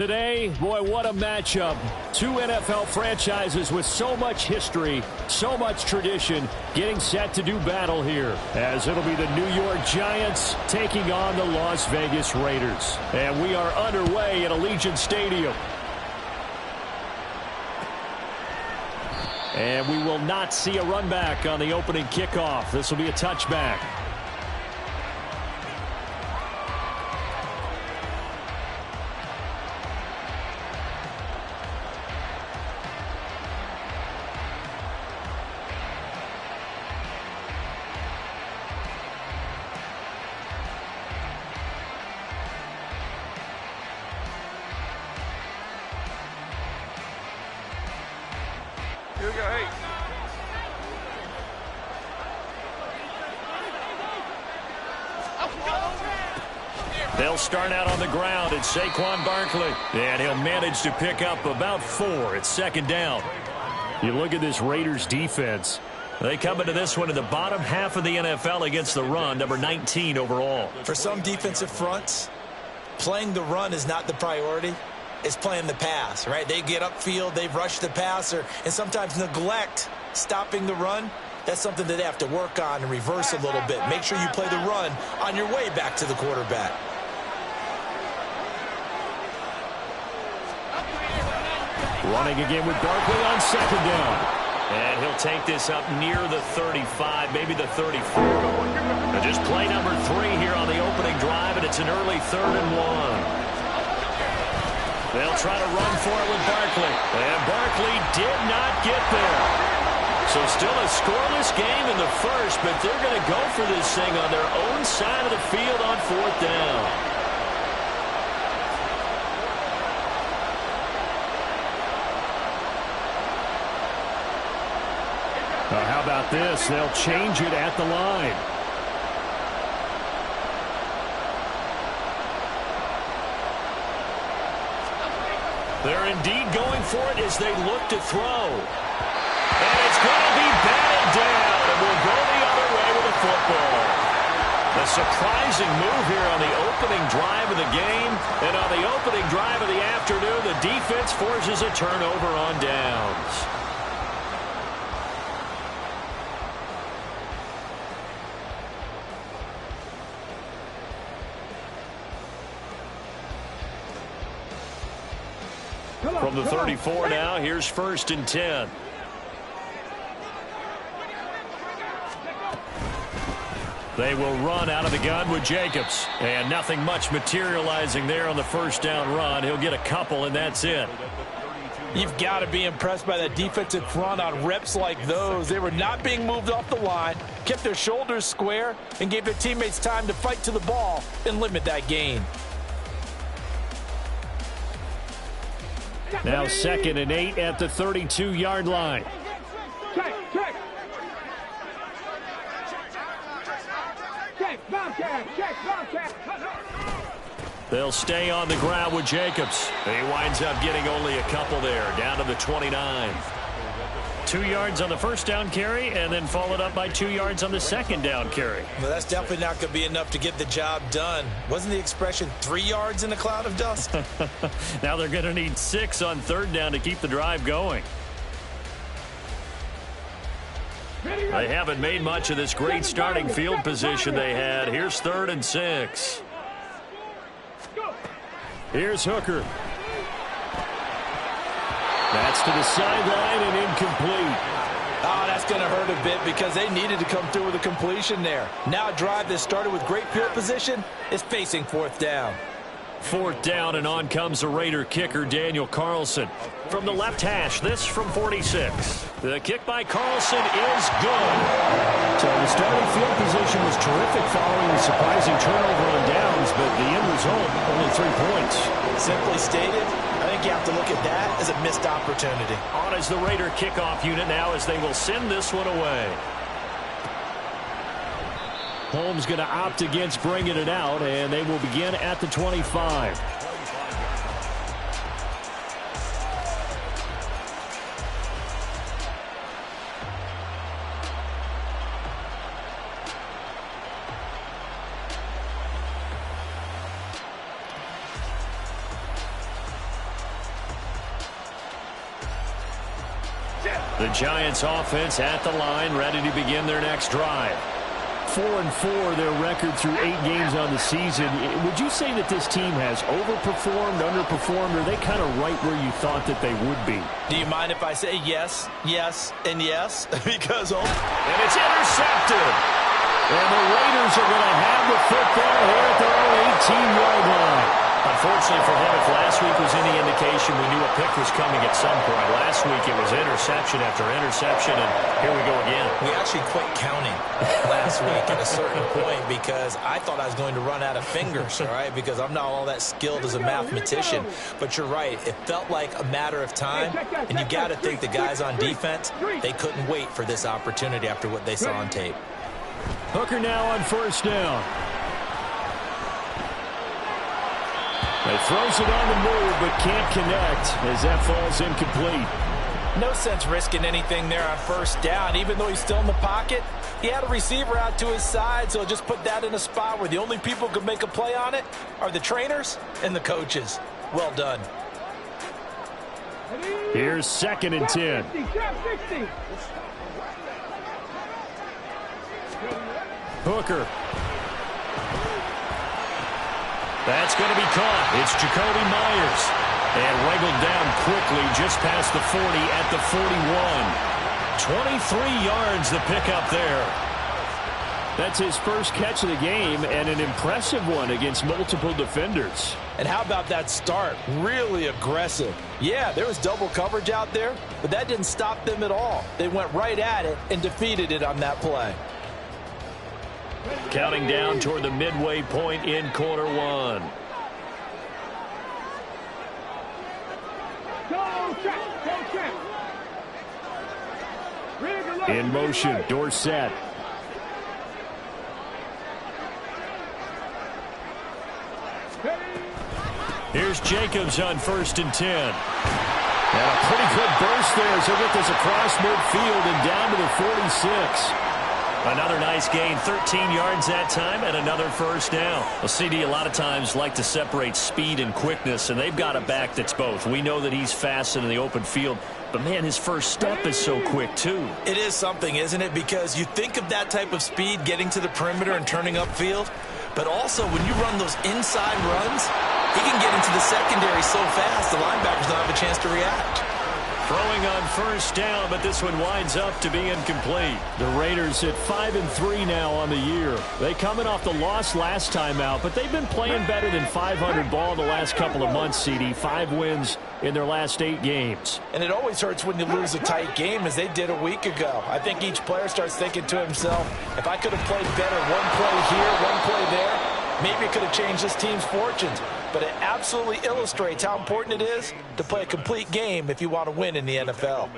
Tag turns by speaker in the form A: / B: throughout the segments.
A: Today, boy, what a matchup. Two NFL franchises with so much history, so much tradition, getting set to do battle here, as it'll be the New York Giants taking on the Las Vegas Raiders. And we are underway at Allegiant Stadium. And we will not see a run back on the opening kickoff. This will be a touchback.
B: Here we go, hey.
A: They'll start out on the ground. It's Saquon Barkley. And he'll manage to pick up about 4. It's second down. You look at this Raiders defense. They come into this one in the bottom half of the NFL against the run, number 19 overall.
C: For some defensive fronts, playing the run is not the priority. It's playing the pass, right? They get upfield, they rush the passer, and sometimes neglect stopping the run. That's something that they have to work on and reverse a little bit. Make sure you play the run on your way back to the quarterback.
A: Running again with Barkley on second down. And he'll take this up near the 35, maybe the 34. And just play number 3 here on the opening drive, and it's an early 3rd and 1. They'll try to run for it with Barkley. And Barkley did not get there. So still a scoreless game in the first, but they're going to go for this thing on their own side of the field on 4th down. How about this? They'll change it at the line. They're indeed going for it as they look to throw. And it's going to be batted down, and we'll go the other way with the football. A surprising move here on the opening drive of the game. And on the opening drive of the afternoon, the defense forces a turnover on downs. From the 34 now, here's 1st and 10. They will run out of the gun with Jacobs. And nothing much materializing there on the 1st down run. He'll get a couple, and that's it.
D: You've got to be impressed by that defensive front on reps like those. They were not being moved off the line, kept their shoulders square, and gave their teammates time to fight to the ball and limit that gain.
A: Now 2nd and 8 at the 32-yard line. They'll stay on the ground with Jacobs. He winds up getting only a couple there, down to the 29. 2 yards on the 1st down carry, and then followed up by 2 yards on the 2nd down carry.
C: Well, that's definitely not going to be enough to get the job done. Wasn't the expression 3 yards in a cloud of dust?
A: Now they're going to need 6 on 3rd down to keep the drive going. They haven't made much of this great starting field position they had. Here's 3rd and 6. Here's Hooker. That's to the sideline and incomplete.
D: Oh, that's going to hurt a bit because they needed to come through with a completion there. Now a drive that started with great field position is facing 4th down.
A: 4th down, and on comes the Raider kicker, Daniel Carlson. From the left hash, this from 46. The kick by Carlson is good. So the starting field position was terrific following the surprising turnover on downs, but the end result, only 3 points.
C: Simply stated, I think you have to look at that as a missed opportunity.
A: On is the Raider kickoff unit now as they will send this one away. Holmes going to opt against bringing it out, and they will begin at the 25. The Giants offense at the line, ready to begin their next drive.
E: 4-4, their record through 8 games on the season. Would you say that this team has overperformed, underperformed, or are they kind of right where you thought that they would be?
D: Do you mind if I say yes, yes, and yes? Because
A: and it's intercepted. And the Raiders are going to have the football here at their own 18-yard line. Unfortunately for him, if last week was any indication, we knew a pick was coming at some point. Last week it was interception after interception, and here we go again.
C: We actually quit counting last week at a certain point because I thought I was going to run out of fingers, all right, because I'm not all that skilled as a mathematician. But you're right. It felt like a matter of time, and you got to think the guys on defense, they couldn't wait for this opportunity after what they saw on tape.
E: Hooker now on first down. He throws it on the move, but can't connect as that falls incomplete.
D: No sense risking anything there on first down. Even though he's still in the pocket, he had a receiver out to his side, so just put that in a spot where the only people who could make a play on it are the trainers and the coaches. Well done.
E: Here's 2nd and 10. Hooker.
A: That's going to be caught. It's Jacoby Myers. And wriggled down quickly just past the 40 at the 41. 23 yards the pickup there.
E: That's his first catch of the game and an impressive one against multiple defenders.
D: And how about that start? Really aggressive. Yeah, there was double coverage out there, but that didn't stop them at all. They went right at it and defeated it on that play.
A: Counting down toward the midway point in quarter one.
E: In motion, Dorsett.
A: Here's Jacobs on 1st and 10. And a pretty good burst there as he'll get this across midfield and down to the 46. Another nice gain, 13 yards that time, and another first down. Well, CD, a lot of times like to separate speed and quickness, and they've got a back that's both. We know that he's fast in the open field, but, man, his first step is so quick, too.
C: It is something, isn't it? Because you think of that type of speed getting to the perimeter and turning upfield, but also when you run those inside runs, he can get into the secondary so fast the linebackers don't have a chance to react.
A: Throwing on first down, but this one winds up to be incomplete.
E: The Raiders at 5-3 now on the year. They coming off the loss last time out, but they've been playing better than 500 ball the last couple of months, CD. 5 wins in their last 8 games.
D: And it always hurts when you lose a tight game, as they did a week ago. I think each player starts thinking to himself, if I could have played better one play here, one play there, maybe it could have changed this team's fortunes. But it absolutely illustrates how important it is to play a complete game if you want to win in the NFL.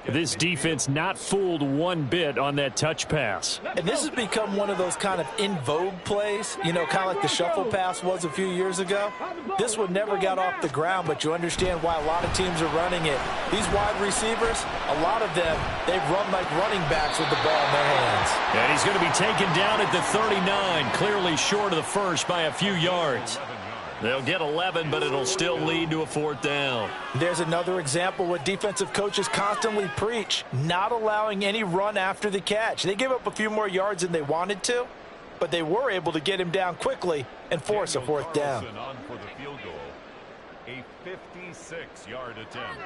E: This defense not fooled one bit on that touch pass.
D: And this has become one of those kind of in vogue plays, you know, kind of like the shuffle pass was a few years ago. This one never got off the ground, but you understand why a lot of teams are running it. These wide receivers, a lot of them, they run like running backs with the ball in their hands.
A: And he's going to be taken down at the 39, clearly short of the first by a few yards. They'll get 11, but it'll still lead to a 4th down.
D: There's another example what defensive coaches constantly preach, not allowing any run after the catch. They gave up a few more yards than they wanted to, but they were able to get him down quickly and force a 4th down.
F: On for the field goal, a 56-yard attempt.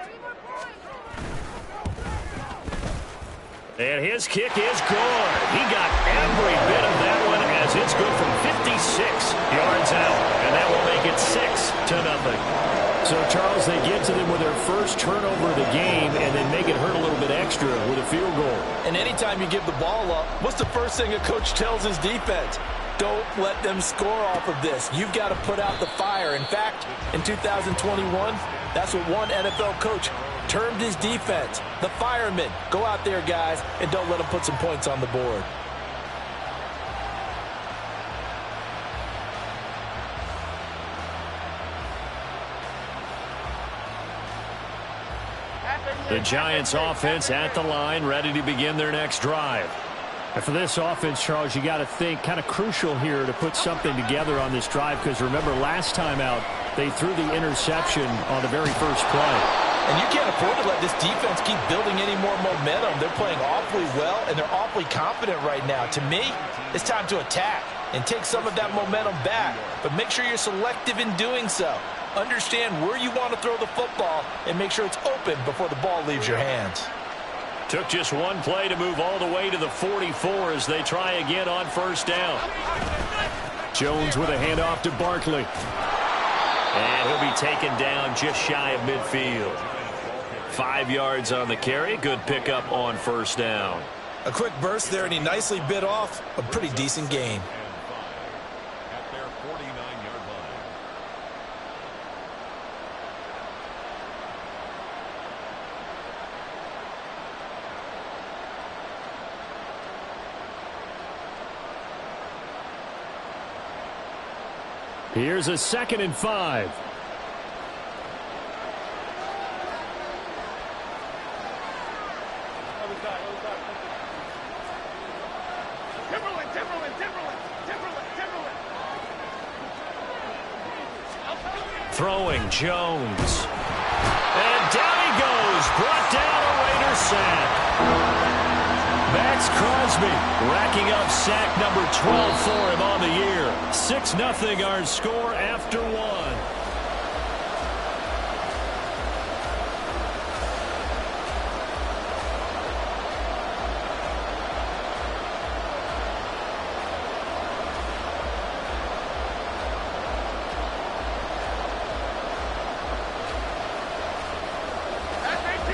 A: And his kick is good. He got every bit of that one as it's good from 56 yards out. And that will make it 6-0.
E: So, Charles, they get to them with their first turnover of the game and then make it hurt a little bit extra with a field goal.
D: And anytime you give the ball up, what's the first thing a coach tells his defense? Don't let them score off of this. You've got to put out the fire. In fact, in 2021, that's what one NFL coach termed his defense, the firemen. Go out there, guys, and don't let them put some points on the board.
A: The Giants offense at the line, ready to begin their next drive.
E: And for this offense, Charles, you got to think kind of crucial here to put something together on this drive, because remember last time out, they threw the interception on the very first play.
D: And you can't afford to let this defense keep building any more momentum. They're playing awfully well, and they're awfully confident right now. To me, it's time to attack and take some of that momentum back. But make sure you're selective in doing so. Understand where you want to throw the football and make sure it's open before the ball leaves your hands.
E: Took just one play to move all the way to the 44 as they try again on first down. Jones with a handoff to Barkley.
A: And he'll be taken down just shy of midfield. 5 yards on the carry. Good pickup on first down.
C: A quick burst there, and he nicely bit off a pretty decent gain.
F: At their 49-yard line.
E: Here's a 2nd and 5. Throwing Jones. And down he goes. Brought down a Raider sack. Max Crosby racking up sack number 12 for him on the year. 6-0 our score after one.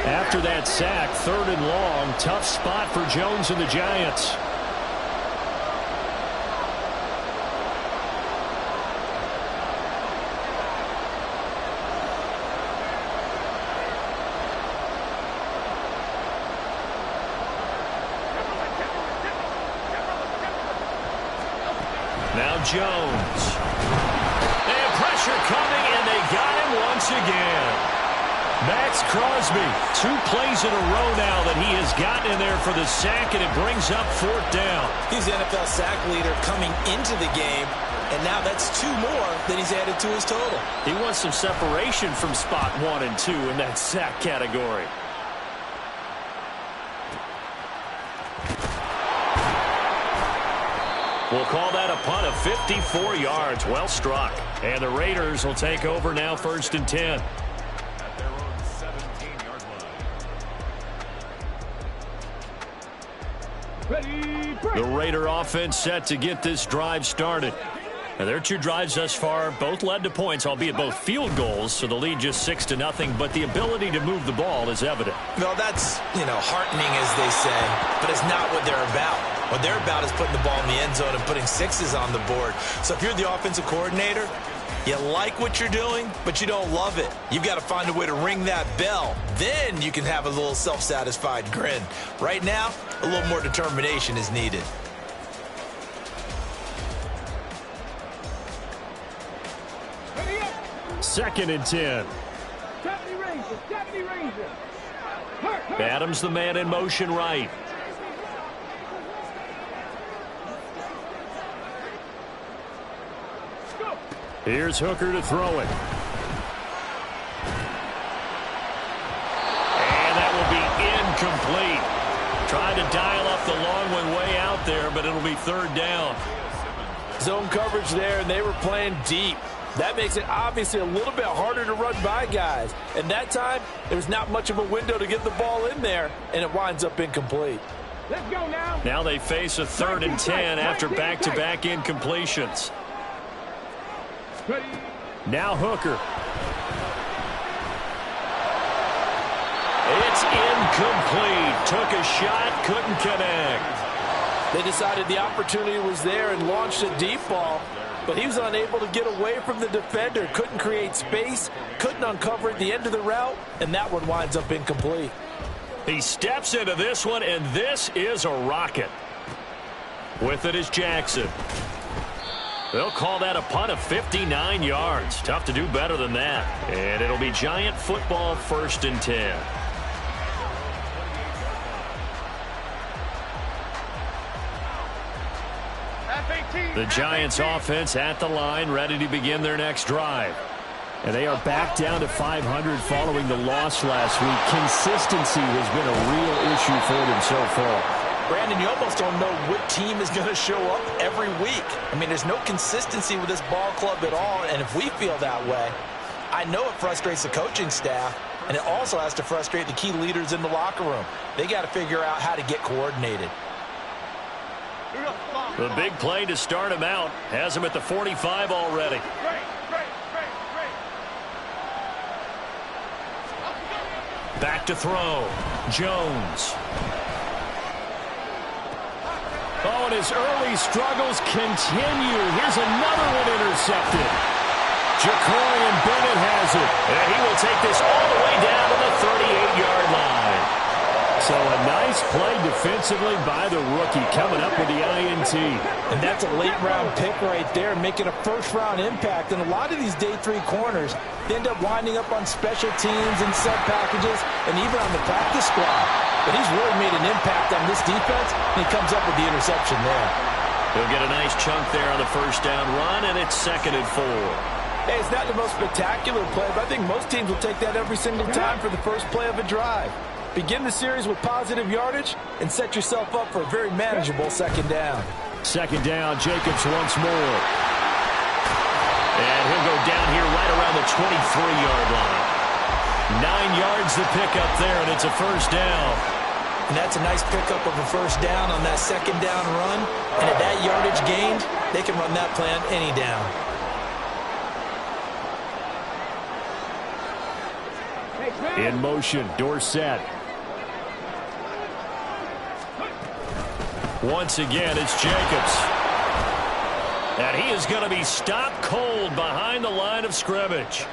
E: After that sack, 3rd and long, tough spot for Jones and the Giants. Now Jones. And pressure coming, and they got him once again. Max Crosby, 2 plays in a row now that he has gotten in there for the sack, and it brings up 4th down.
C: He's the NFL sack leader coming into the game, and now that's 2 more that he's added to his total.
E: He wants some separation from spot 1 and 2 in that sack category. We'll call that a punt of 54 yards. Well struck. And the Raiders will take over now, 1st and 10. The Raider offense set to get this drive started. Now, their 2 drives thus far both led to points, albeit both field goals, so the lead just 6-0, but the ability to move the ball is evident.
C: Well, that's, heartening, as they say, but it's not what they're about. What they're about is putting the ball in the end zone and putting 6s on the board. So if you're the offensive coordinator, you like what you're doing, but you don't love it. You've got to find a way to ring that bell. Then you can have a little self-satisfied grin. Right now, a little more determination is needed.
E: Second and 10. Adams the man in motion right. Here's Hooker to throw it. And that will be incomplete. Tried to dial up the long one way out there, but it'll be 3rd down.
D: Zone coverage there, and they were playing deep. That makes it obviously a little bit harder to run by guys. And that time, there's not much of a window to get the ball in there, and it winds up incomplete.
B: Let's go now.
E: Now they face a 3rd and 10 after back-to-back incompletions. Now Hooker. It's incomplete. Took a shot, couldn't connect.
D: They decided the opportunity was there and launched a deep ball, but he was unable to get away from the defender. Couldn't create space, couldn't uncover at the end of the route, and that one winds up incomplete.
E: He steps into this one, and this is a rocket. With it is Jackson. They'll call that a punt of 59 yards. Tough to do better than that. And it'll be Giant football, 1st and 10. The Giants offense at the line, ready to begin their next drive. And they are back down to 500 following the loss last week. Consistency has been a real issue for them so far.
D: Brandon, you almost don't know what team is going to show up every week. I mean, there's no consistency with this ball club at all, and if we feel that way, I know it frustrates the coaching staff, and it also has to frustrate the key leaders in the locker room. They got to figure out how to get coordinated.
A: The big play to start him out has him at the 45 already. Back to throw. Jones.
E: Oh, and his early struggles continue. Here's another one intercepted. Jacory and Bennett has it.
A: And he will take this all the way down to the 38-yard line.
E: So a nice play defensively by the rookie coming up with the INT.
D: And that's a late-round pick right there, making a first-round impact. And a lot of these day 3 corners, they end up winding up on special teams and sub packages and even on the practice squad. But he's really made an impact on this defense, and he comes up with the interception there.
A: He'll get a nice chunk there on the first down run, and it's 2nd and 4.
D: Hey, it's not the most spectacular play, but I think most teams will take that every single time for the first play of a drive. Begin the series with positive yardage and set yourself up for a very manageable 2nd down.
E: 2nd down, Jacobs once more.
A: And he'll go down here right around the 23-yard line. 9 yards to pick up there, and it's a first down.
C: And that's a nice pickup of a first down on that 2nd down run. And at that yardage gained, they can run that play on any down.
E: In motion, Dorsett.
A: Once again, it's Jacobs. And he is going to be stopped cold behind the line of scrimmage.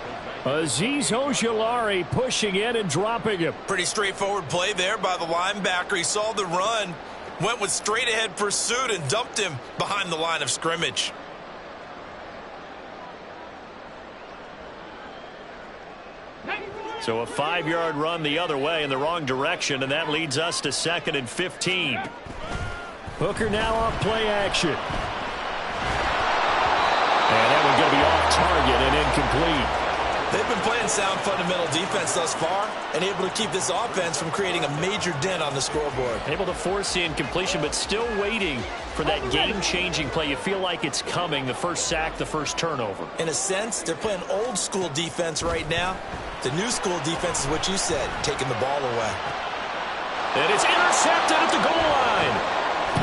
E: Azeez Ojulari pushing in and dropping him.
C: Pretty straightforward play there by the linebacker. He saw the run, went with straight-ahead pursuit, and dumped him behind the line of scrimmage.
A: So a 5-yard run the other way in the wrong direction, and that leads us to 2nd and 15.
E: Hooker now off play action. And that one's going to be off target and incomplete.
C: They've been playing sound fundamental defense thus far and able to keep this offense from creating a major dent on the scoreboard.
A: Able to force the incompletion, but still waiting for that game-changing play. You feel like it's coming, the first sack, the first turnover.
C: In a sense, they're playing old-school defense right now. The new-school defense is what you said, taking the ball away.
A: And it's intercepted at the goal line.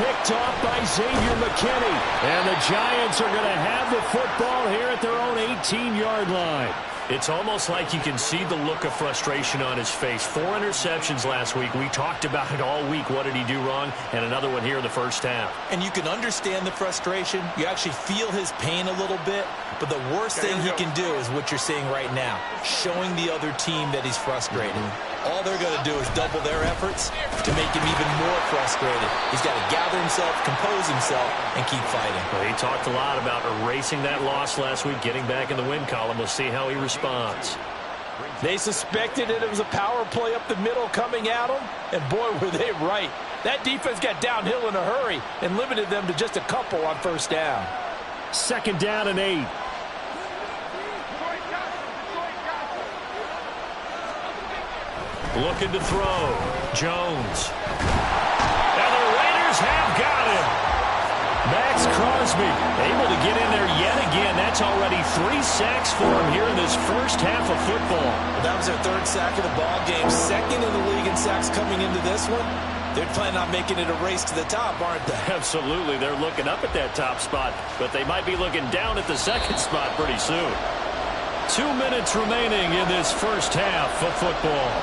E: Picked off by Xavier McKinney. And the Giants are going to have the football here at their own 18-yard line.
A: It's almost like you can see the look of frustration on his face. 4 interceptions last week. We talked about it all week. What did he do wrong? And another one here in the first half.
C: And you can understand the frustration. You actually feel his pain a little bit. But the worst thing he can do is what you're seeing right now, showing the other team that he's frustrated. All they're going to do is double their efforts to make him even more frustrated. He's got to gather himself, compose himself, and keep fighting.
A: Well, he talked a lot about erasing that loss last week, getting back in the win column. We'll see how he responds.
D: They suspected it was a power play up the middle coming at them, and boy, were they right. That defense got downhill in a hurry and limited them to just a couple on first down.
E: 2nd down and 8.
A: Looking to throw. Jones. And the Raiders have got him.
E: Max Crosby
A: Able to get in there yet again. That's already 3 sacks for him here in this first half of football.
C: That was their 3rd sack of the ball game. 2nd in the league in sacks coming into this one. They're planning on making it a race to the top, aren't they?
A: Absolutely. They're looking up at that top spot, but they might be looking down at the 2nd spot pretty soon. 2 minutes remaining in this first half of football.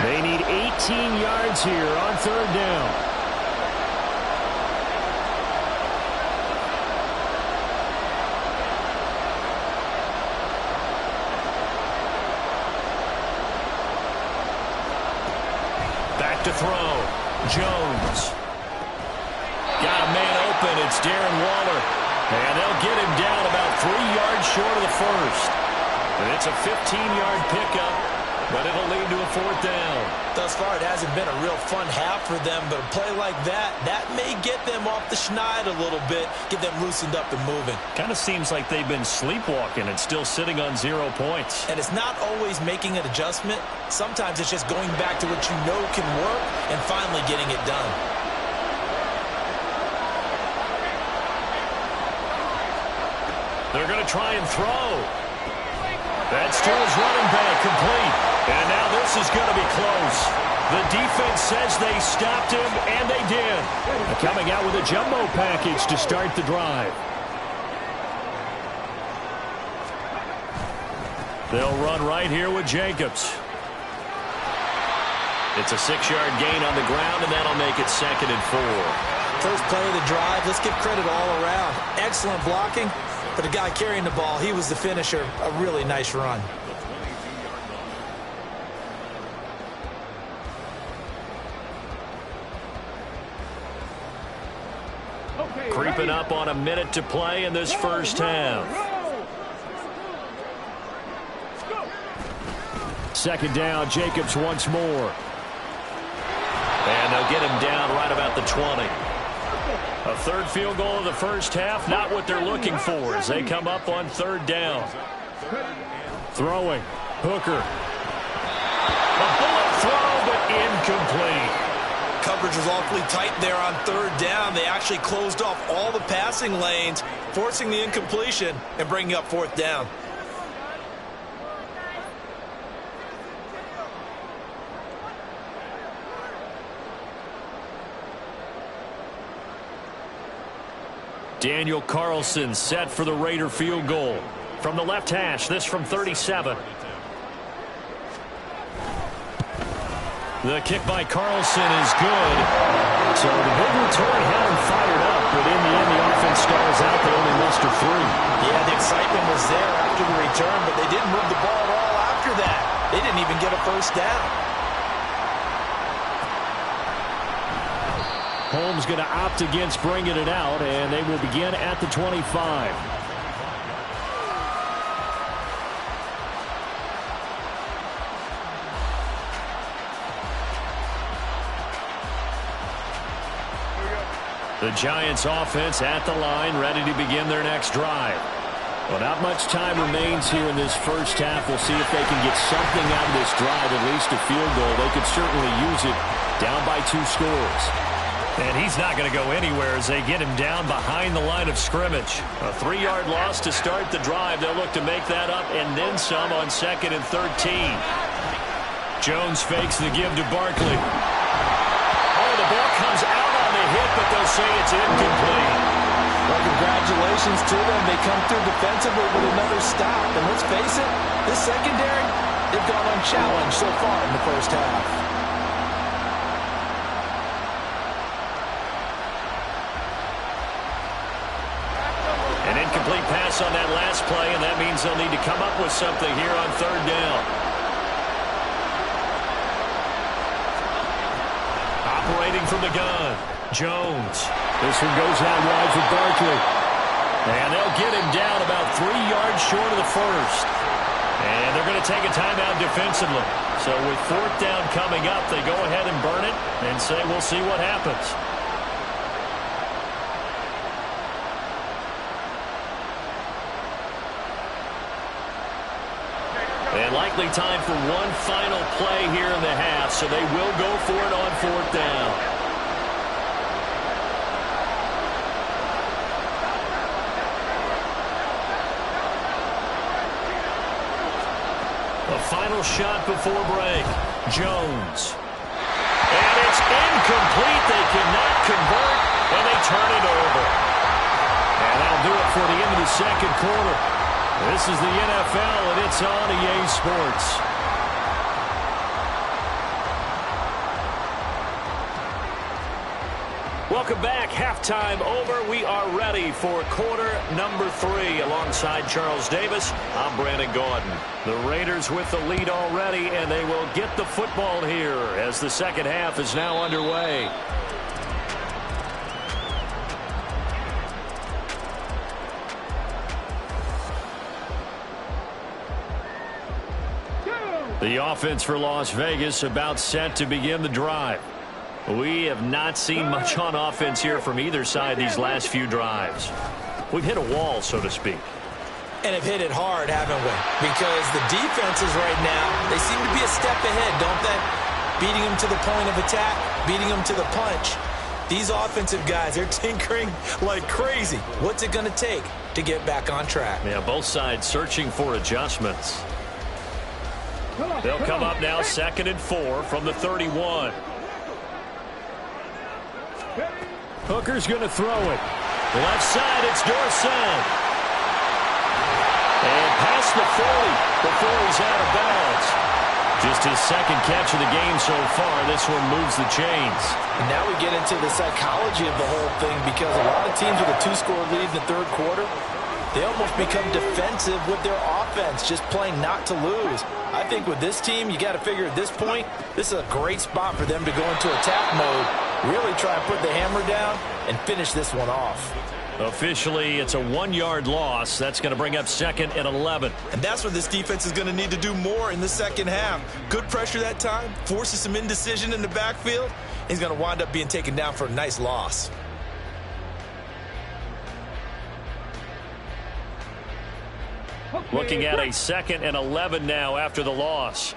E: They need 18 yards here on 3rd down.
A: Back to throw. Jones. Got a man open. It's Darren Waller. And they'll get him down about 3 yards short of the first. And it's a 15-yard pickup. But it'll lead to a 4th down.
C: Thus far, it hasn't been a real fun half for them, but a play like that may get them off the schneid a little bit, get them loosened up and moving.
E: Kind of seems like they've been sleepwalking and still sitting on 0 points.
C: And it's not always making an adjustment. Sometimes it's just going back to what you know can work and finally getting it done.
A: They're going to try and throw. That's to his running back, complete. And now this is going to be close. The defense says they stopped him, and they did.
E: Coming out with a jumbo package to start the drive. They'll run right here with Jacobs.
A: It's a 6-yard gain on the ground, and that'll make it 2nd and 4.
C: First play of the drive, let's give credit all around. Excellent blocking. But the guy carrying the ball, he was the finisher. A really nice run.
A: Creeping up on a minute to play in this first half.
E: 2nd down, Jacobs once more.
A: And they'll get him down right about the 20. A 3rd field goal of the first half, not what they're looking for as they come up on 3rd down.
E: Throwing. Hooker.
A: A bullet throw, but incomplete.
C: Coverage was awfully tight there on 3rd down. They actually closed off all the passing lanes, forcing the incompletion and bringing up 4th down.
E: Daniel Carlson set for the Raider field goal. From the left hash, this from 37. The kick by Carlson is good. So the big return had him fired up, but in the end, the offense stalls out. They only muster 3.
C: Yeah, the excitement was there after the return, but they didn't move the ball at all after that. They didn't even get a 1st down.
E: Holmes going to opt against bringing it out, and they will begin at the 25. The Giants offense at the line, ready to begin their next drive. Well, not much time remains here in this first half. We'll see if they can get something out of this drive, at least a field goal. They could certainly use it down by 2 scores.
A: And he's not going to go anywhere as they get him down behind the line of scrimmage. A 3-yard loss to start the drive. They'll look to make that up and then some on 2nd and 13. Jones fakes the give to Barkley. Oh, the ball comes out on the hit, but they'll say it's incomplete.
C: Well, congratulations to them. They come through defensively with another stop. And let's face it, this secondary, they've gone unchallenged so far in the first half.
A: An incomplete pass on that last play, and that means they'll need to come up with something here on 3rd down. Operating from the gun, Jones.
E: This one goes out wide for Barkley.
A: And they'll get him down about 3 yards short of the first. And they're going to take a timeout defensively. So with 4th down coming up, they go ahead and burn it and say we'll see what happens. And likely time for one final play here in the half, so they will go for it on 4th down. A final shot before break. Jones. And it's incomplete. They cannot convert, and they turn it over. And that'll do it for the end of the 2nd quarter. This is the NFL, and it's on EA Sports. Welcome back. Halftime over. We are ready for quarter number 3. Alongside Charles Davis, I'm Brandon Gaudin. The Raiders with the lead already, and they will get the football here as the second half is now underway.
E: The offense for Las Vegas about set to begin the drive. We have not seen much on offense here from either side these last few drives. We've hit a wall, so to speak.
C: And have hit it hard, haven't we? Because the defenses right now, they seem to be a step ahead, don't they? Beating them to the point of attack, beating them to the punch. These offensive guys, they're tinkering like crazy. What's it going to take to get back on track?
E: Yeah, both sides searching for adjustments. They'll come up now 2nd and 4 from the 31. Hooker's going to throw it. Left side, it's Dorsett. And past the 40 before he's out of bounds. Just his second catch of the game so far. This one moves the chains.
D: And now we get into the psychology of the whole thing, because a lot of teams with a 2-score lead in the third quarter, they almost become defensive with their offense, just playing not to lose. I think with this team, you got to figure at this point, this is a great spot for them to go into attack mode, really try and put the hammer down and finish this one off.
E: Officially, it's a 1-yard loss. That's going to bring up 2nd and 11.
C: And that's where this defense is going to need to do more in the second half. Good pressure that time, forces some indecision in the backfield. He's going to wind up being taken down for a nice loss.
E: Looking at a 2nd and 11 now after the loss.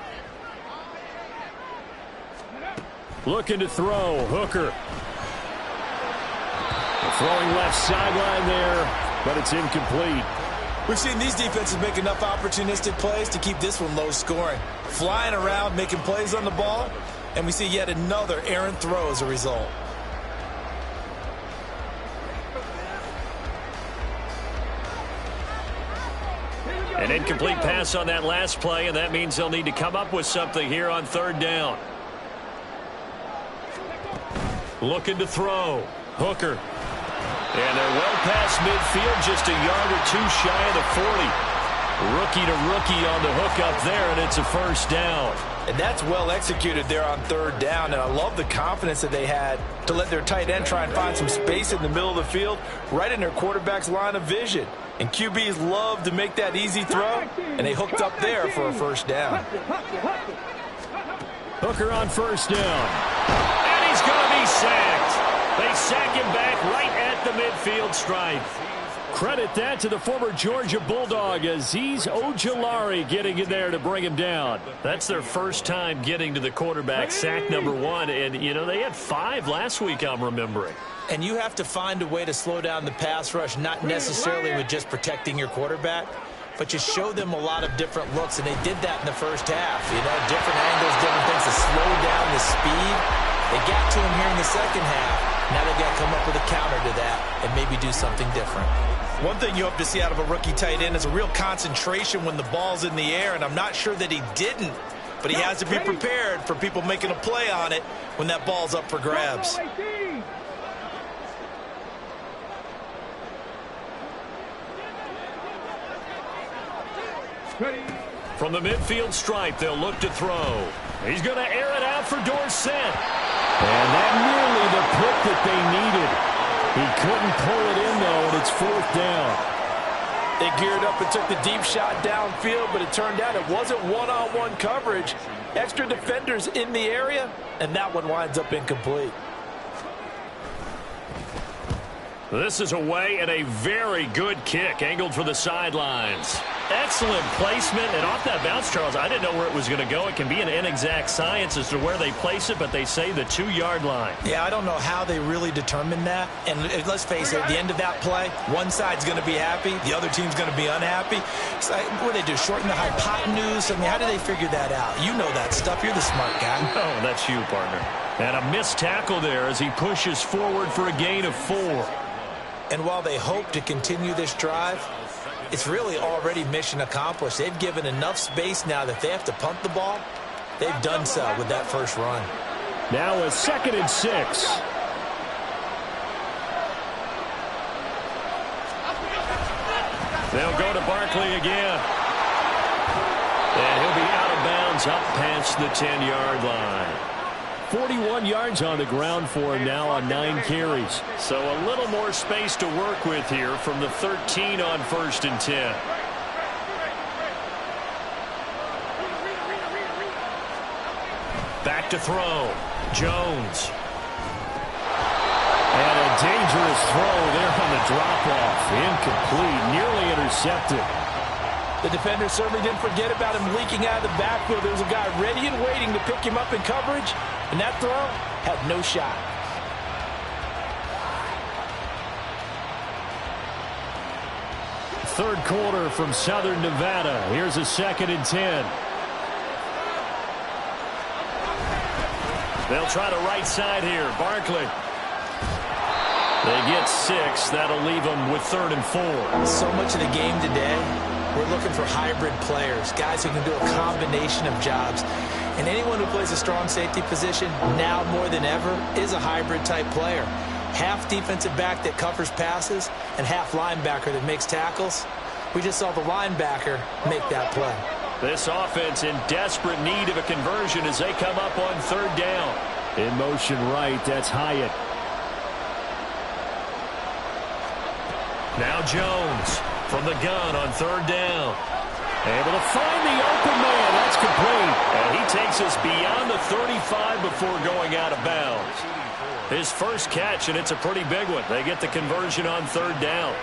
E: Looking to throw. Hooker. Throwing left sideline there, but it's incomplete.
C: We've seen these defenses make enough opportunistic plays to keep this one low scoring. Flying around, making plays on the ball, and we see yet another errant throw as a result.
E: An incomplete pass on that last play, and that means they'll need to come up with something here on 3rd down. Looking to throw. Hooker. And they're well past midfield, just a yard or two shy of the 40. Rookie to rookie on the hook up there, and it's a 1st down.
D: And that's well executed there on 3rd down, and I love the confidence that they had to let their tight end try and find some space in the middle of the field, right in their quarterback's line of vision. And QBs love to make that easy throw, and they hooked up there for a 1st down.
E: Hooker on 1st down. And he's going to be sacked. They sack him back right at the midfield stripe. Credit that to the former Georgia Bulldog, Azeez Ojulari, getting in there to bring him down. That's their first time getting to the quarterback, sack number 1. And, you know, they had 5 last week, I'm remembering.
C: And you have to find a way to slow down the pass rush, not necessarily with just protecting your quarterback, but just show them a lot of different looks. And they did that in the first half. You know, different angles, different things to slow down the speed. They got to him here in the second half. Now they got to come up with a counter to that and maybe do something different. One thing you hope to see out of a rookie tight end is a real concentration when the ball's in the air, and I'm not sure that he didn't, but he has to be prepared for people making a play on it when that ball's up for grabs.
E: From the midfield stripe, they'll look to throw. He's going to air it out for Dorsett. And that nearly the pick that they needed. He couldn't pull it in, though, and it's 4th down.
D: They geared up and took the deep shot downfield, but it turned out it wasn't one-on-one coverage. Extra defenders in the area, and that one winds up incomplete.
E: This is away and a very good kick, angled for the sidelines. Excellent placement, and off that bounce, Charles, I didn't know where it was going to go. It can be an inexact science as to where they place it, but they say the 2-yard line.
C: Yeah, I don't know how they really determined that. And let's face it, at the end of that play, one side's going to be happy, the other team's going to be unhappy. So what do they do, shorten the hypotenuse? I mean, how do they figure that out? You know that stuff. You're the smart guy.
E: No, that's you, partner. And a missed tackle there as he pushes forward for a gain of 4.
C: And while they hope to continue this drive, it's really already mission accomplished. They've given enough space now that if they have to punt the ball, they've done so with that first run.
E: Now a 2nd and 6. They'll go to Barkley again. And he'll be out of bounds up past the 10-yard line. 41 yards on the ground for him now on 9 carries. So a little more space to work with here from the 13 on 1st and 10.
A: Back to throw. Jones.
E: And a dangerous throw there on the drop-off. Incomplete, nearly intercepted.
D: The defender certainly didn't forget about him leaking out of the backfield. There was a guy ready and waiting to pick him up in coverage, and that throw had no shot.
E: Third quarter from Southern Nevada. Here's a 2nd and 10.
A: They'll try the right side here. Barkley. They get 6. That'll leave them with 3rd and 4.
C: So much of the game today, we're looking for hybrid players, guys who can do a combination of jobs. And anyone who plays a strong safety position, now more than ever, is a hybrid-type player. Half defensive back that covers passes and half linebacker that makes tackles. We just saw the linebacker make that play.
A: This offense in desperate need of a conversion as they come up on 3rd down.
E: In motion right, that's Hyatt.
A: Now Jones from the gun on 3rd down.
E: Able to find the open man. That's complete.
A: And he takes us beyond the 35 before going out of bounds. His first catch, and it's a pretty big one. They get the conversion on 3rd down.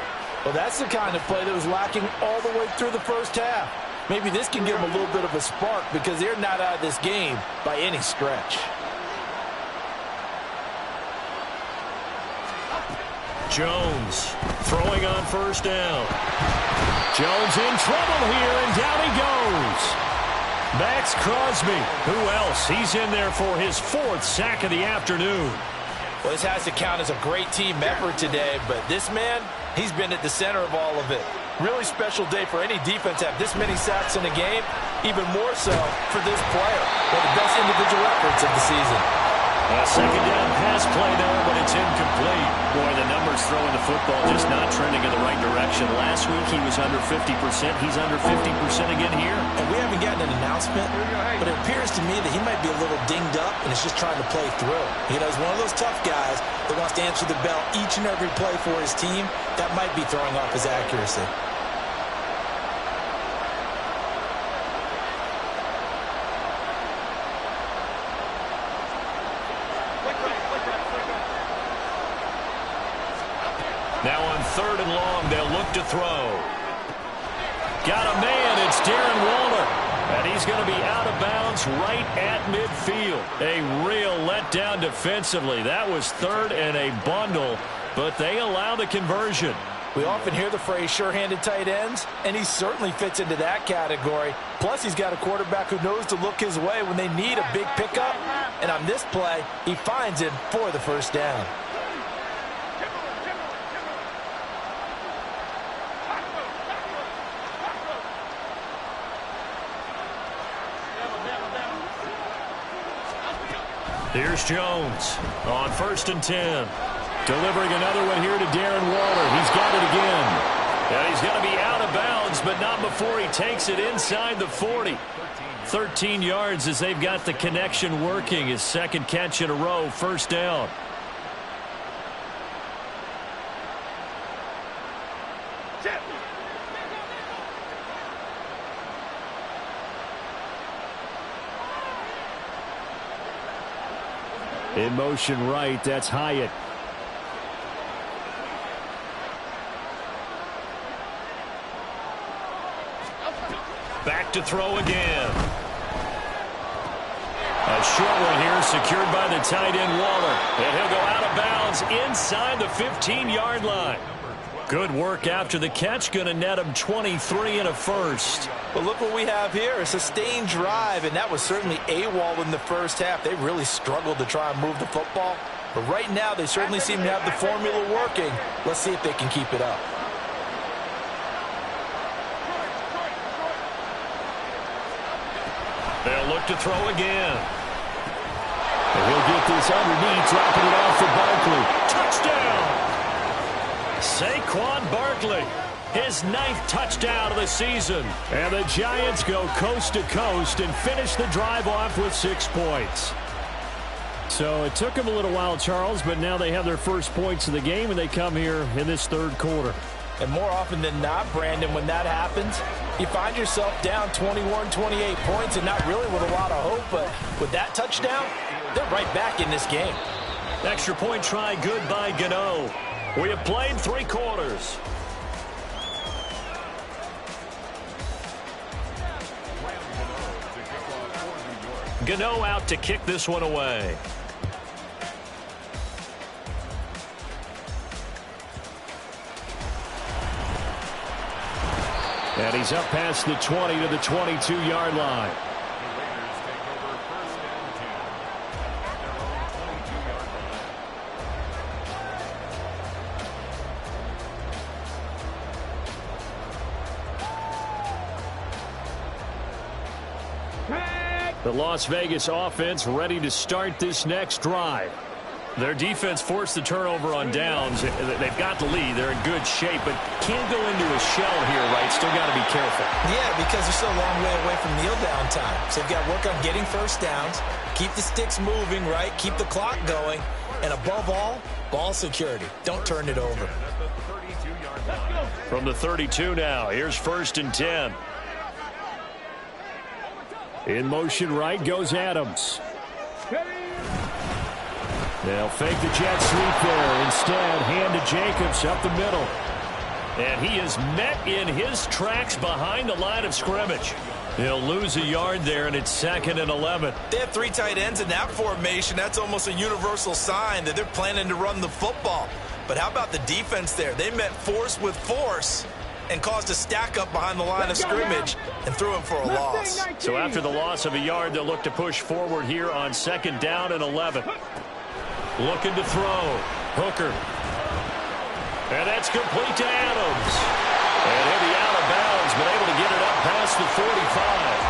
D: Well, that's the kind of play that was lacking all the way through the first half. Maybe this can give them a little bit of a spark because they're not out of this game by any stretch.
A: Jones throwing on 1st down.
E: Jones in trouble here, and down he goes.
A: Max Crosby. Who else? He's in there for his 4th sack of the afternoon.
D: Well, this has to count as a great team effort today, but this man, he's been at the center of all of it. Really special day for any defense to have this many sacks in a game, even more so for this player. One of the best individual efforts of the season.
A: A 2nd down pass play there, but it's incomplete. Boy, the numbers throwing the football just not trending in the right direction. Last week he was under 50%. He's under 50% again here.
C: And we haven't gotten an announcement, but it appears to me that he might be a little dinged up and is just trying to play through. You know, he's one of those tough guys that wants to answer the bell each and every play for his team. That might be throwing off his accuracy.
A: Now on 3rd and long, they'll look to throw. Got a man, it's Darren Waller. And he's going to be out of bounds right at midfield. A real letdown defensively. That was 3rd and a bundle, but they allow the conversion.
D: We often hear the phrase sure-handed tight ends, and he certainly fits into that category. Plus, he's got a quarterback who knows to look his way when they need a big pickup. And on this play, he finds him for the 1st down.
A: Here's Jones on 1st and 10. Delivering another one here to Darren Waller. He's got it again. And he's going to be out of bounds, but not before he takes it inside the 40. 13 yards as they've got the connection working. His 2nd catch in a row, 1st down.
E: In motion right, that's Hyatt.
A: Back to throw again. A short one here secured by the tight end Waller. And he'll go out of bounds inside the 15-yard line. Good work after the catch. Going to net him 23 and a 1st.
D: But look what we have here, a sustained drive, and that was certainly AWOL in the first half. They really struggled to try and move the football. But right now, they certainly seem to have the formula working. Let's see if they can keep it up.
A: They'll look to throw again.
E: And he'll get this underneath, dropping it off for Barkley.
A: Touchdown! Saquon Barkley. His 9th touchdown of the season.
E: And the Giants go coast to coast and finish the drive off with 6 points. So it took them a little while, Charles, but now they have their first points of the game, and they come here in this 3rd quarter.
D: And more often than not, Brandon, when that happens, you find yourself down 21, 28 points, and not really with a lot of hope, but with that touchdown, they're right back in this game.
E: Extra point try good by Gano. We have played 3 quarters. Gano out to kick this one away. And he's up past the 20 to the 22-yard line. The Las Vegas offense ready to start this next drive. Their defense forced the turnover on downs. They've got the lead. They're in good shape, but can't go into a shell here, right? Still got to be careful.
C: Yeah, because they're still a long way away from kneel down time. So they've got to work on getting first downs, keep the sticks moving, right? Keep the clock going, and above all, ball security. Don't turn it over.
E: From the 32 now, here's 1st and 10. In motion right goes Adams. They'll fake the jet sweep there. Instead, hand to Jacobs up the middle. And he is met in his tracks behind the line of scrimmage. He'll lose a yard there, and it's 2nd and 11.
C: They have 3 tight ends in that formation. That's almost a universal sign that they're planning to run the football. But how about the defense there? They met force with force and caused a stack up behind the line of scrimmage and threw him for a loss.
E: So after the loss of a yard, they'll look to push forward here on 2nd down and 11. Looking to throw. Hooker. And that's complete to Adams. And he'll be out of bounds, but able to get it up past the 45.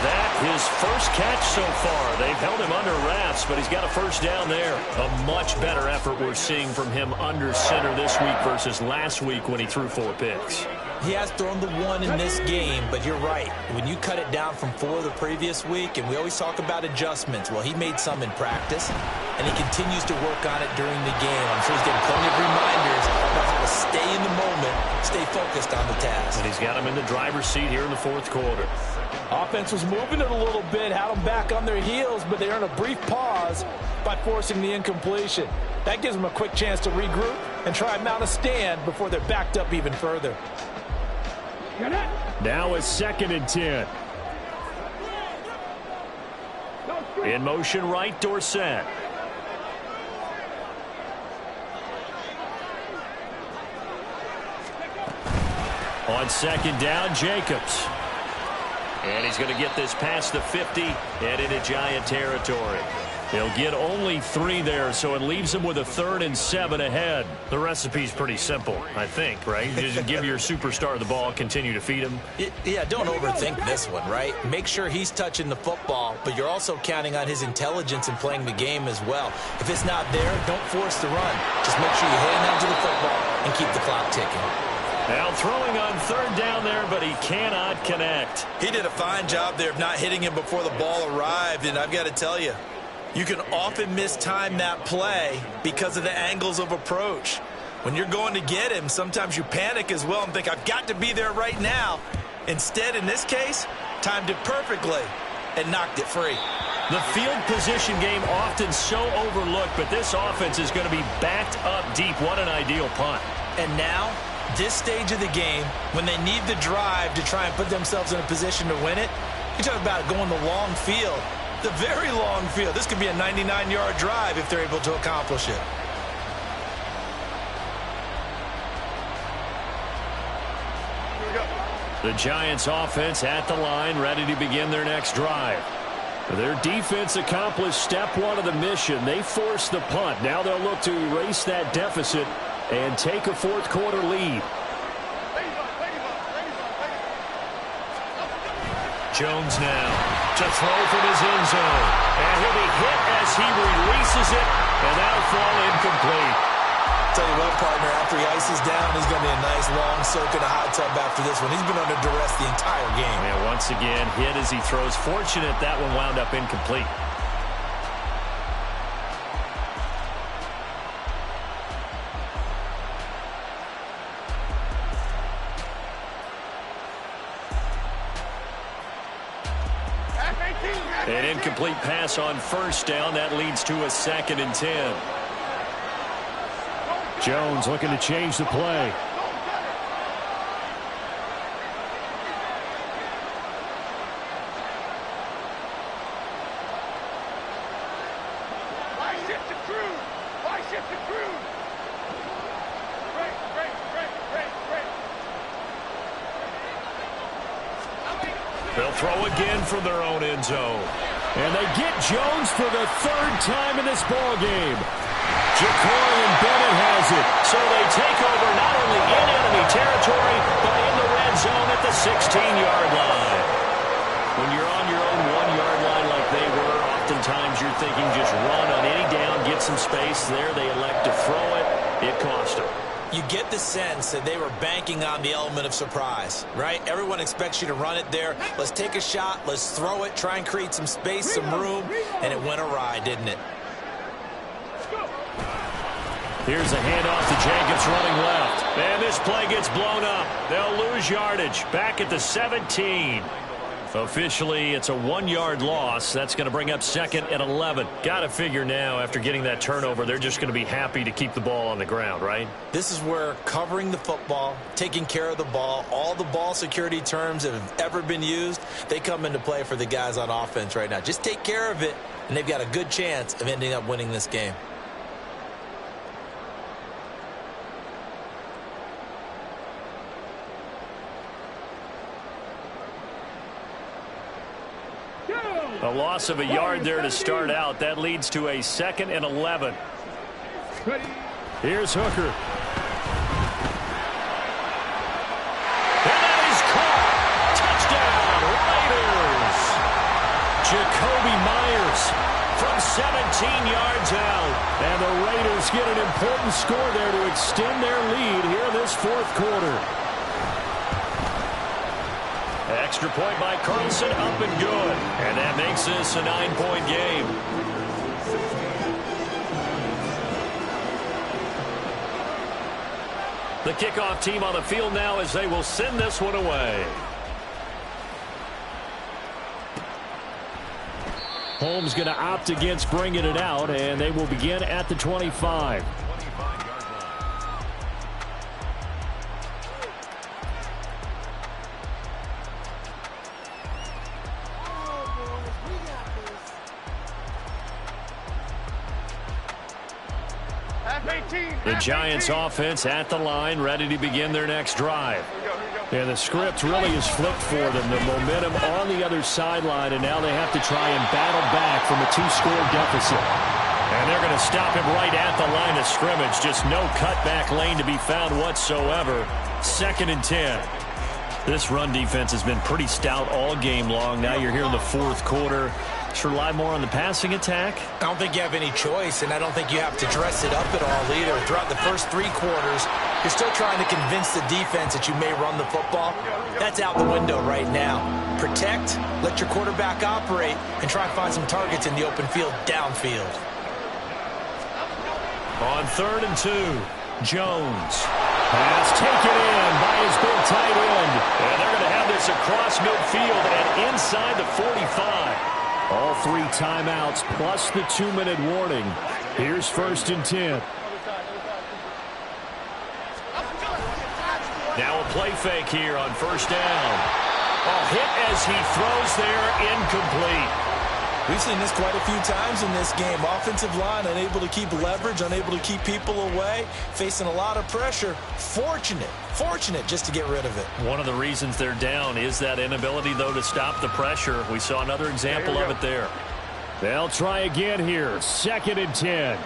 E: That his first catch so far. They've held him under wraps, but he's got a first down there. A much better effort we're seeing from him under center this week versus last week when he threw 4 picks.
C: He has thrown the 1 in this game, but you're right. When you cut it down from 4 the previous week, and we always talk about adjustments, well, he made some in practice, and he continues to work on it during the game. I'm sure he's getting plenty of reminders about how to stay in the moment, stay focused on the task.
E: And he's got him in the driver's seat here in the 4th quarter.
D: Offense was moving it a little bit, had them back on their heels, but they earned a brief pause by forcing the incompletion. That gives them a quick chance to regroup and try and mount a stand before they're backed up even further.
E: Now it's 2nd and 10. In motion right, Dorsett. On 2nd down, Jacobs. And he's going to get this past the 50 and into Giant territory. He'll get only 3 there, so it leaves him with a 3rd and 7 ahead. The recipe's pretty simple, I think, right? Just give your superstar the ball, continue to feed him.
C: Yeah, don't overthink this one, right? Make sure he's touching the football, but you're also counting on his intelligence in playing the game as well. If it's not there, don't force the run. Just make sure you hang on to the football and keep the clock ticking.
E: Now throwing on 3rd down there, but he cannot connect.
C: He did a fine job there of not hitting him before the ball arrived, and I've got to tell you, you can often mistime that play because of the angles of approach. When you're going to get him, sometimes you panic as well and think, I've got to be there right now. Instead, in this case, timed it perfectly and knocked it free.
E: The field position game often so overlooked, but this offense is going to be backed up deep. What an ideal punt.
C: And now, this stage of the game, when they need the drive to try and put themselves in a position to win it, you talk about going the long field. The very long field. This could be a 99-yard drive if they're able to accomplish it.
E: The Giants offense at the line, ready to begin their next drive. Their defense accomplished step 1 of the mission. They forced the punt. Now they'll look to erase that deficit and take a 4th quarter lead. Jones now to throw from his end zone. And he'll be hit as he releases it, and that'll fall incomplete.
C: Tell you what, partner, after he ices down, he's going to be a nice long soak in a hot tub after this one. He's been under duress the entire game.
E: And once again, hit as he throws. Fortunate that one wound up incomplete.
A: An incomplete pass on first down. That leads to a 2nd and 10.
E: Jones looking to change the play.
A: They'll throw again from their own end zone.
E: And they get Jones for the 3rd time in this ball game. Ja'Cory Bennett has it.
A: So they take over not only in enemy territory, but in the red zone at the 16-yard line. When you're on your own 1-yard line like they were, oftentimes you're thinking just run on any down, get some space. There they elect to throw it. It cost them.
C: You get the sense that they were banking on the element of surprise, right? Everyone expects you to run it there. Let's take a shot. Let's throw it. Try and create some space, some room. And it went awry, didn't it?
E: Here's a handoff to Jacobs running left.
A: And this play gets blown up. They'll lose yardage. Back at the 17. Officially, it's a 1-yard loss. That's going to bring up 2nd and 11. Got to figure now, after getting that turnover, they're just going to be happy to keep the ball on the ground, right?
C: This is where covering the football, taking care of the ball, all the ball security terms that have ever been used, they come into play for the guys on offense right now. Just take care of it, and they've got a good chance of ending up winning this game.
E: A loss of a yard there to start out. That leads to a 2nd and 11. Here's Hooker.
A: And that is caught. Touchdown, Raiders. Jacoby Myers from 17 yards out.
E: And the Raiders get an important score there to extend their lead here in this 4th quarter.
A: Extra point by Carlson, up and good. And that makes this a 9-point game. The kickoff team on the field now as they will send this one away.
E: Holmes going to opt against bringing it out, and they will begin at the 25.
A: The Giants offense at the line, ready to begin their next drive.
E: And the script really is flipped for them. The momentum on the other sideline, and now they have to try and battle back from a 2-score deficit.
A: And they're going to stop him right at the line of scrimmage. Just no cutback lane to be found whatsoever. 2nd and 10. This run defense has been pretty stout all game long. Now you're here in the 4th quarter. Should rely more on the passing attack?
C: I don't think you have any choice, and I don't think you have to dress it up at all either. Throughout the first 3 quarters, you're still trying to convince the defense that you may run the football. That's out the window right now. Protect, let your quarterback operate, and try and find some targets in the open field downfield.
A: On 3rd and 2, Jones.
E: Pass taken in by his big tight end.
A: And they're going to have this across midfield and inside the 45.
E: All 3 timeouts plus the 2-minute warning. Here's 1st and 10.
A: Now a play fake here on 1st down. A hit as he throws there, incomplete.
C: We've seen this quite a few times in this game. Offensive line unable to keep leverage, unable to keep people away, facing a lot of pressure. Fortunate just to get rid of it.
A: One of the reasons they're down is that inability, though, to stop the pressure. We saw another example of it there.
E: They'll try again here. 2nd and 10.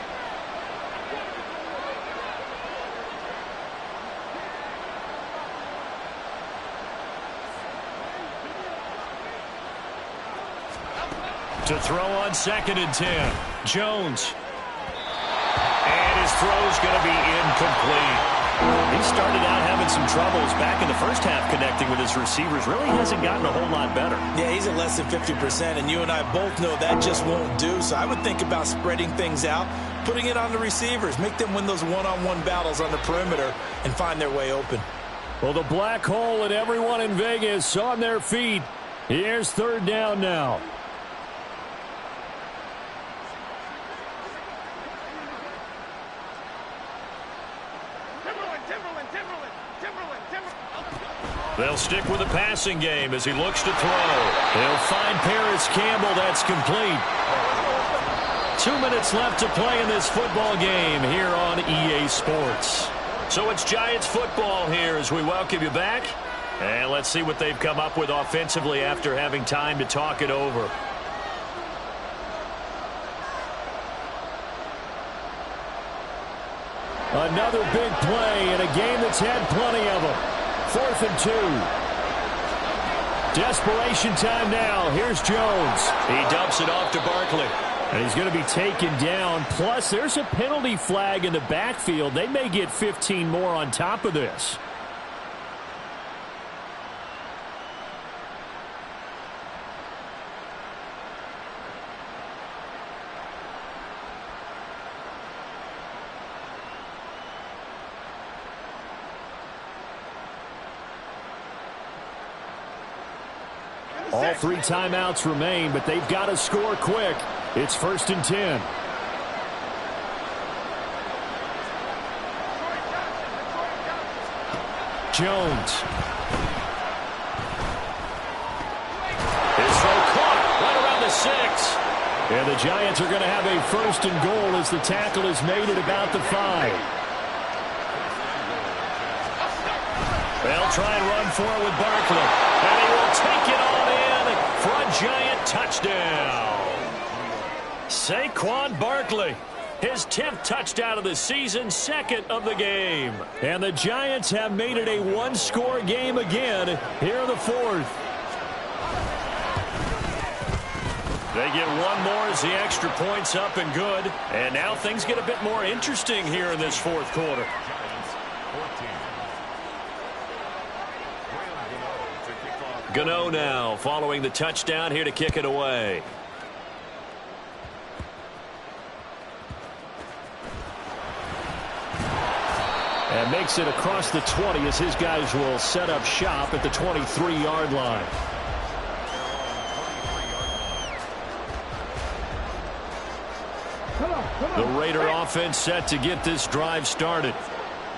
A: To throw on 2nd and 10. Jones. And his throw's going to be incomplete. He started out having some troubles back in the first half connecting with his receivers. Really hasn't gotten a whole lot better.
C: Yeah, he's at less than 50%, and you and I both know that just won't do. So I would think about spreading things out, putting it on the receivers, make them win those one-on-one battles on the perimeter and find their way open.
E: Well, the black hole and everyone in Vegas on their feet. Here's 3rd down now.
A: They'll stick with the passing game as he looks to throw. He'll find Paris Campbell. That's complete. 2 minutes left to play in this football game here on EA Sports. So it's Giants football here as we welcome you back. And let's see what they've come up with offensively after having time to talk it over.
E: Another big play in a game that's had plenty of them. 4th and 2. Desperation time now. Here's Jones.
A: He dumps it off to Barkley.
E: And he's going to be taken down. Plus, there's a penalty flag in the backfield. They may get 15 more on top of this. All 3 timeouts remain, but they've got to score quick. It's 1st and 10. Jones.
A: His throw caught right around the 6.
E: And the Giants are going to have a 1st and goal as the tackle is made at about the 5.
A: They'll try and run for it with Barkley. And he will take it on in for a Giant touchdown. Saquon Barkley, his 10th touchdown of the season, 2nd of the game.
E: And the Giants have made it a 1-score game again here in the 4th.
A: They get one more as the extra point's up and good. And now things get a bit more interesting here in this 4th quarter. Gano now following the touchdown here to kick it away.
E: And makes it across the 20 as his guys will set up shop at the 23-yard line. The Raider offense set to get this drive started.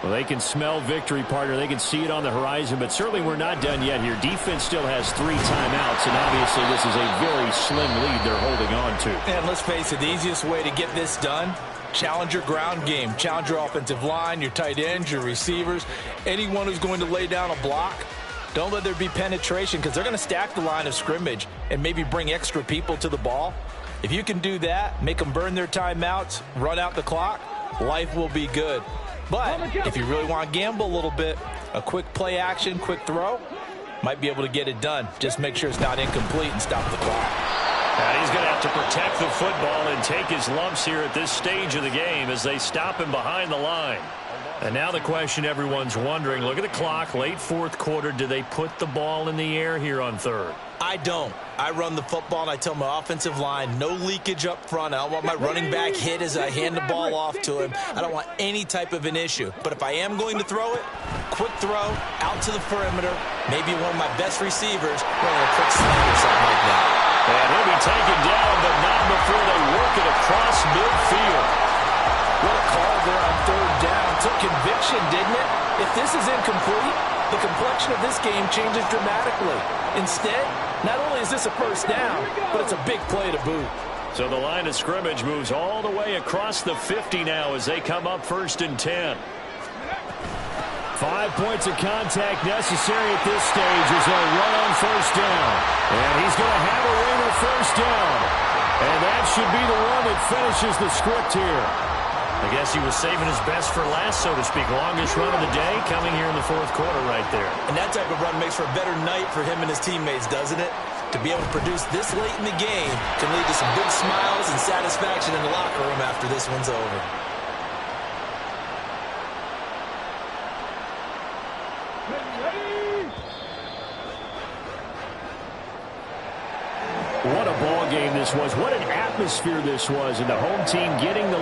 E: Well, they can smell victory, partner. They can see it on the horizon, but certainly we're not done yet here. Defense still has 3 timeouts, and obviously this is a very slim lead they're holding on to.
D: And let's face it, the easiest way to get this done, challenge your ground game. Challenge your offensive line, your tight ends, your receivers, anyone who's going to lay down a block. Don't let there be penetration because they're going to stack the line of scrimmage and maybe bring extra people to the ball. If you can do that, make them burn their timeouts, run out the clock, life will be good. But if you really want to gamble a little bit, a quick play action, quick throw, might be able to get it done. Just make sure it's not incomplete and stop the clock.
A: And he's going to have to protect the football and take his lumps here at this stage of the game as they stop him behind the line. And now the question everyone's wondering, look at the clock, late 4th quarter, do they put the ball in the air here on 3rd?
C: I don't. I run the football, and I tell my offensive line, no leakage up front. I don't want my running back hit as I hand the ball off to him. I don't want any type of an issue. But if I am going to throw it, quick throw, out to the perimeter, maybe one of my best receivers running a quick slant or something like that.
A: And he'll be taken down, but not before they work it across midfield.
D: What a call there on 3rd down. Took conviction, didn't it? If this is incomplete, the complexion of this game changes dramatically. Instead, not only is this a 1st down, but it's a big play to boot.
A: So the line of scrimmage moves all the way across the 50 now as they come up 1st and 10.
E: 5 points of contact necessary at this stage as they run on 1st down. And he's going to have a ringer 1st down. And that should be the one that finishes the script here.
A: I guess he was saving his best for last, so to speak. Longest run of the day coming here in the 4th quarter right there.
C: And that type of run makes for a better night for him and his teammates, doesn't it? To be able to produce this late in the game can lead to some big smiles and satisfaction in the locker room after this one's over.
E: What a ball game this was. What an atmosphere this was. And the home team getting the